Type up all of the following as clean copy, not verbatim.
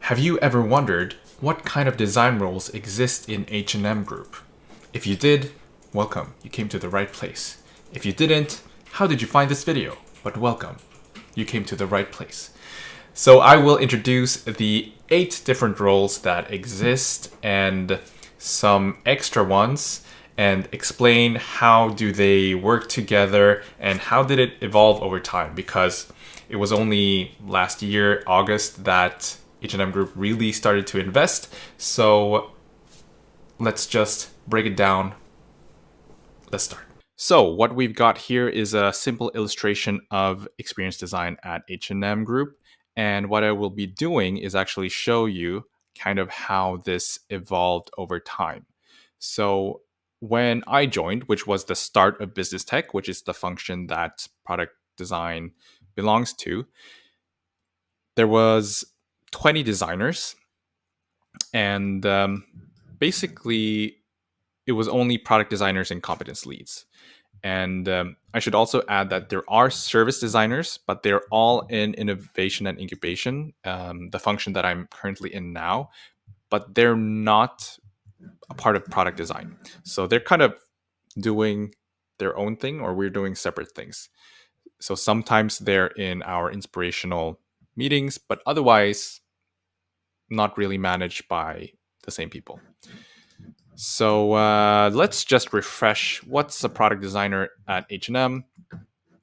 Have you ever wondered what kind of design roles exist in H&M Group? If you did, welcome, you came to the right place. If you didn't, how did you find this video? But welcome, you came to the right place. So I will introduce the 8 different roles that exist and some extra ones and explain how do they work together and how did it evolve over time, because it was only last year, August, that H&M Group really started to invest. So let's just break it down. Let's start. So what we've got here is a simple illustration of experience design at H&M Group. And what I will be doing is actually show you kind of how this evolved over time. So when I joined, which was the start of business tech, which is the function that product design belongs to, there was 20 designers, and basically it was only product designers and competence leads. And I should also add that there are service designers, but they're all in innovation and incubation, the function that I'm currently in now, but they're not a part of product design. So they're kind of doing their own thing, or we're doing separate things. So sometimes they're in our inspirational meetings, but otherwise not really managed by the same people. So let's just refresh what's a product designer at H&M.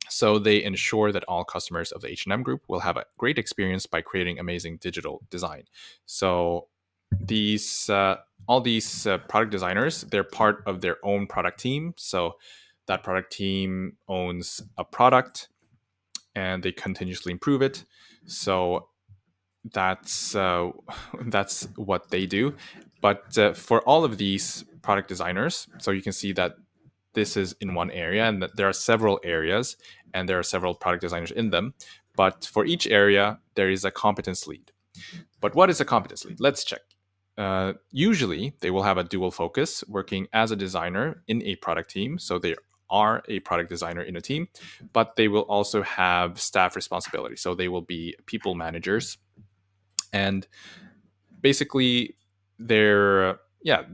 So they ensure that all customers of the H&M Group will have a great experience by creating amazing digital design. So these all these product designers, they're part of their own product team. So that product team owns a product and they continuously improve it. So that's that's what they do. But for all of these product designers, so you can see that this is in one area and that there are several areas and there are several product designers in them. But for each area, there is a competence lead. But what is a competence lead? Let's check. Usually, they will have a dual focus, working as a designer in a product team. So they are a product designer in a team, but they will also have staff responsibility. So they will be people managers. And basically, their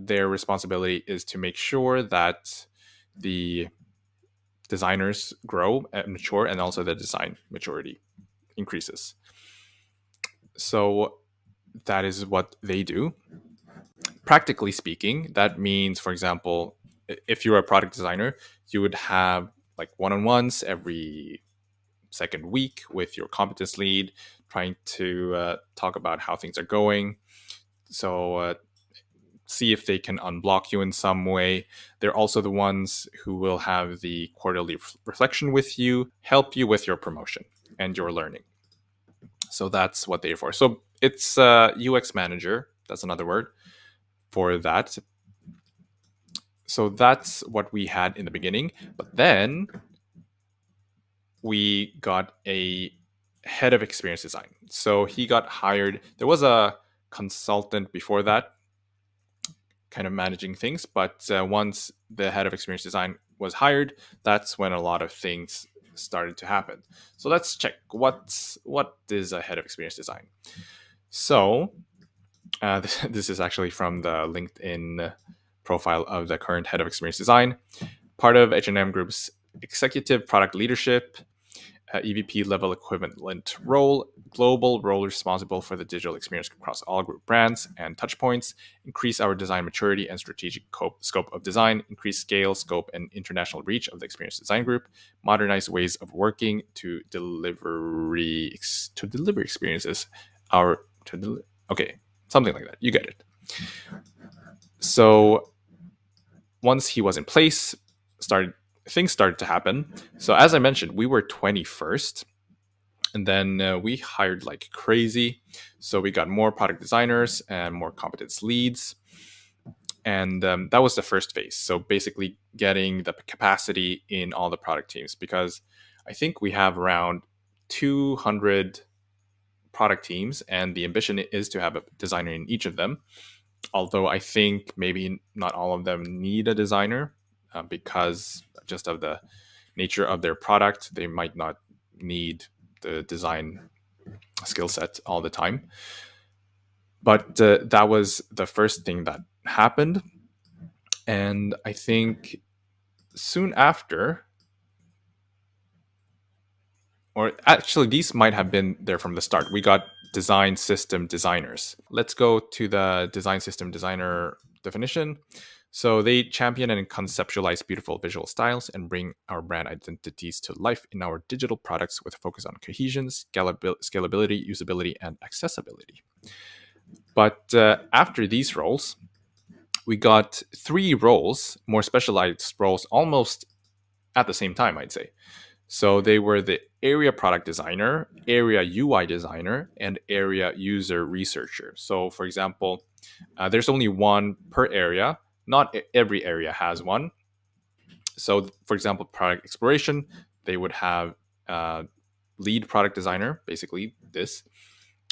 responsibility is to make sure that the designers grow and mature, and also the design maturity increases. So that is what they do. Practically speaking, that means, for example, if you're a product designer, you would have like one-on-ones every second week with your competence lead, trying to talk about how things are going. So see if they can unblock you in some way. They're also the ones who will have the quarterly reflection with you, help you with your promotion and your learning. So that's what they're for. So it's UX manager. That's another word for that. So that's what we had in the beginning. But then we got a head of experience design. So he got hired. There was a consultant before that, kind of managing things. But once the head of experience design was hired, that's when a lot of things started to happen. So let's check what is a head of experience design. So this is actually from the LinkedIn profile of the current head of experience design, part of H&M Group's executive product leadership, EVP level equivalent role, global role responsible for the digital experience across all group brands and touchpoints, increase our design maturity and strategic scope of design, increase scale, scope, and international reach of the experience design group, modernize ways of working to deliver experiences. Okay, something like that. You get it. So once he was in place, things started to happen. So as I mentioned, we were 21st, and then we hired like crazy. So we got more product designers and more competence leads, and that was the first phase. So basically getting the capacity in all the product teams, because I think we have around 200 product teams, and the ambition is to have a designer in each of them. Although I think maybe not all of them need a designer, because just of the nature of their product, they might not need the design skill set all the time. But that was the first thing that happened. And I think soon after, or actually, these might have been there from the start, we got design system designers. Let's go to the design system designer definition. So they champion and conceptualize beautiful visual styles and bring our brand identities to life in our digital products with a focus on cohesion, scalability, usability, and accessibility. But after these roles, we got three roles, more specialized roles, almost at the same time, I'd say. So they were the area product designer, area UI designer, and area user researcher. So, for example, there's only one per area. Not every area has one. So, for example, product exploration, they would have lead product designer, basically this,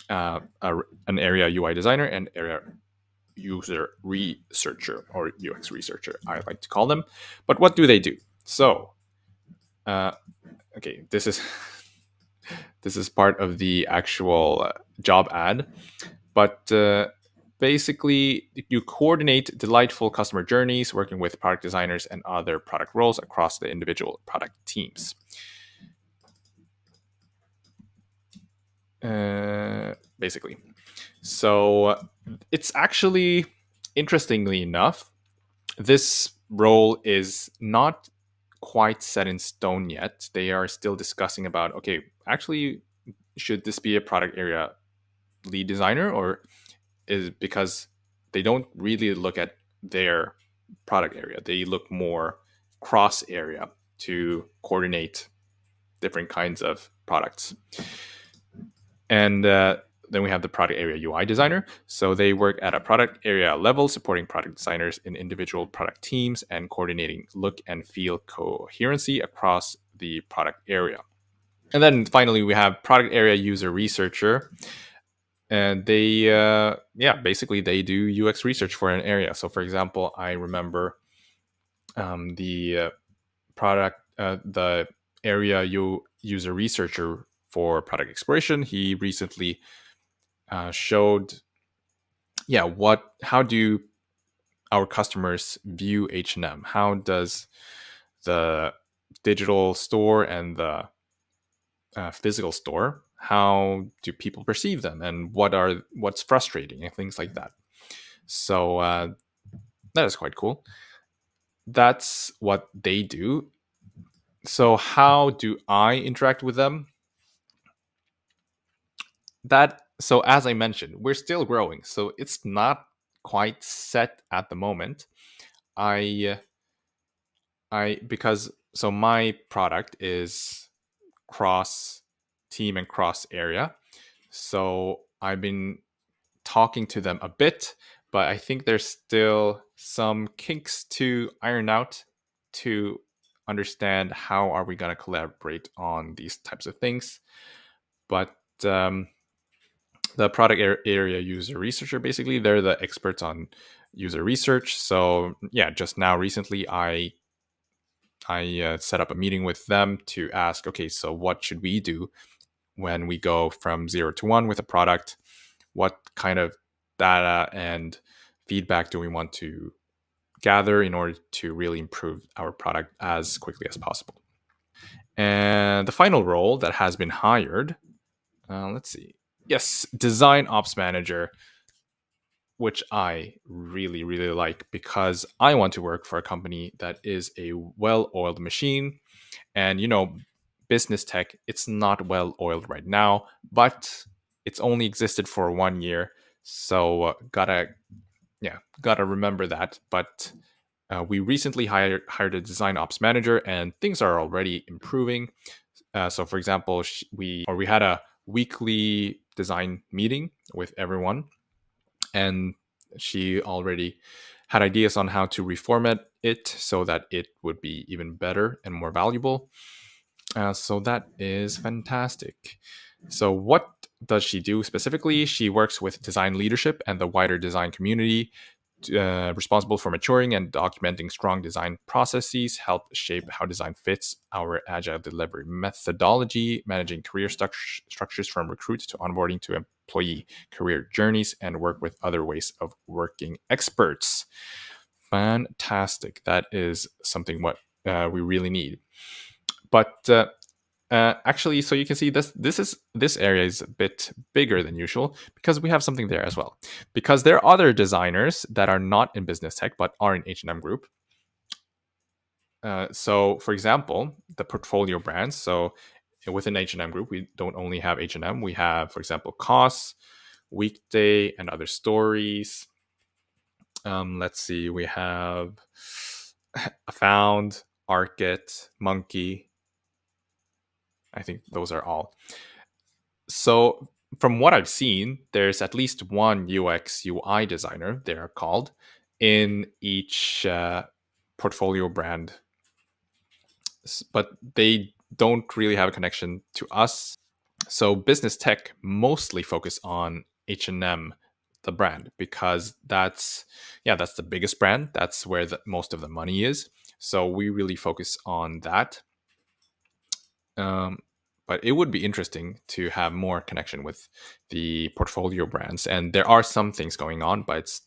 an area UI designer, and area user researcher or UX researcher, I like to call them. But what do they do? So, uh, okay, this is this is part of the actual job ad, but basically you coordinate delightful customer journeys working with product designers and other product roles across the individual product teams. Basically, so it's actually, interestingly enough, this role is not quite set in stone yet. They are still discussing about, okay, actually, should this be a product area lead designer, or is because they don't really look at their product area. They look more cross area to coordinate different kinds of products. And then we have the product area UI designer. So they work at a product area level, supporting product designers in individual product teams and coordinating look and feel coherency across the product area. And then finally, we have product area user researcher. And they, yeah, basically they do UX research for an area. So, for example, I remember the the area user researcher for product exploration. He recently showed, yeah, how do our customers view H&M? How does the digital store and the physical store, how do people perceive them, and what's frustrating and things like that? So that is quite cool. That's what they do. So how do I interact with them? That, so as I mentioned, we're still growing, so it's not quite set at the moment. I because so my product is cross team and cross area. So I've been talking to them a bit, but I think there's still some kinks to iron out to understand how are we going to collaborate on these types of things. But the product area user researcher, basically they're the experts on user research. So yeah, just now recently I set up a meeting with them to ask, okay, so what should we do when we go from 0 to 1 with a product? What kind of data and feedback do we want to gather in order to really improve our product as quickly as possible? And the final role that has been hired, let's see. Yes, design ops manager, which I really, really like because I want to work for a company that is a well oiled machine. And, business tech, it's not well oiled right now, but it's only existed for 1 year. So, gotta remember that. But we recently hired a design ops manager, and things are already improving. So, for example, we had a weekly design meeting with everyone, and she already had ideas on how to reformat it so that it would be even better and more valuable. So that is fantastic. So, what does she do specifically? She works with design leadership and the wider design community, responsible for maturing and documenting strong design processes, help shape how design fits our agile delivery methodology, managing career structures from recruit to onboarding to employee career journeys and work with other ways of working experts. Fantastic. That is something what we really need. But actually, so you can see this area is a bit bigger than usual because we have something there as well. Because there are other designers that are not in business tech but are in H&M Group. So, for example, the portfolio brands. So, within H&M Group, we don't only have H&M. We have, for example, COS, Weekday, and other stories. Let's see. We have Found, Arket, Monkey. I think those are all. So, from what I've seen, there's at least one UX UI designer, they're called, in each portfolio brand, but they don't really have a connection to us. So, business tech mostly focus on H&M, the brand, because that's the biggest brand. That's where most of the money is. So we really focus on that. Um, but it would be interesting to have more connection with the portfolio brands. And there are some things going on, but it's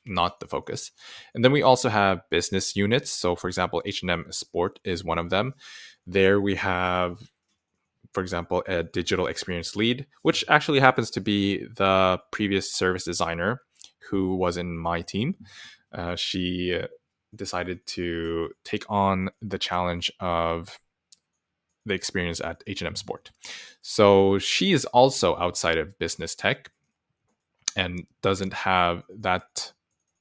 not the focus. And then we also have business units. So, for example, H&M Sport is one of them. There we have, for example, a digital experience lead, which actually happens to be the previous service designer who was in my team. She decided to take on the challenge of the experience at H&M Sport. So she is also outside of business tech and doesn't have that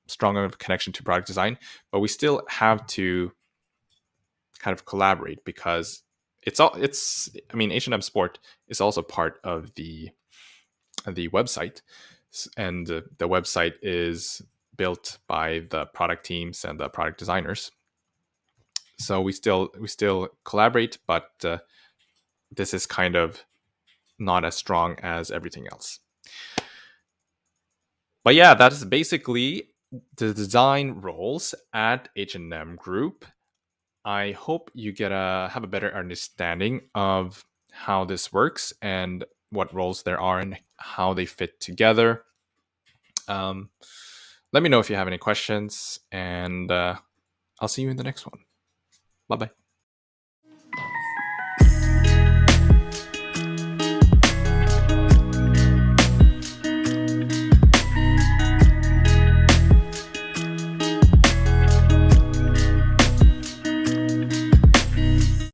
strong of a connection to product design, but we still have to kind of collaborate because I mean, H&M Sport is also part of the website, and the website is built by the product teams and the product designers. So we still collaborate, but this is kind of not as strong as everything else. But yeah, that is basically the design roles at H&M Group. I hope you have a better understanding of how this works and what roles there are and how they fit together. Um, Let me know if you have any questions, and I'll see you in the next one. Bye bye.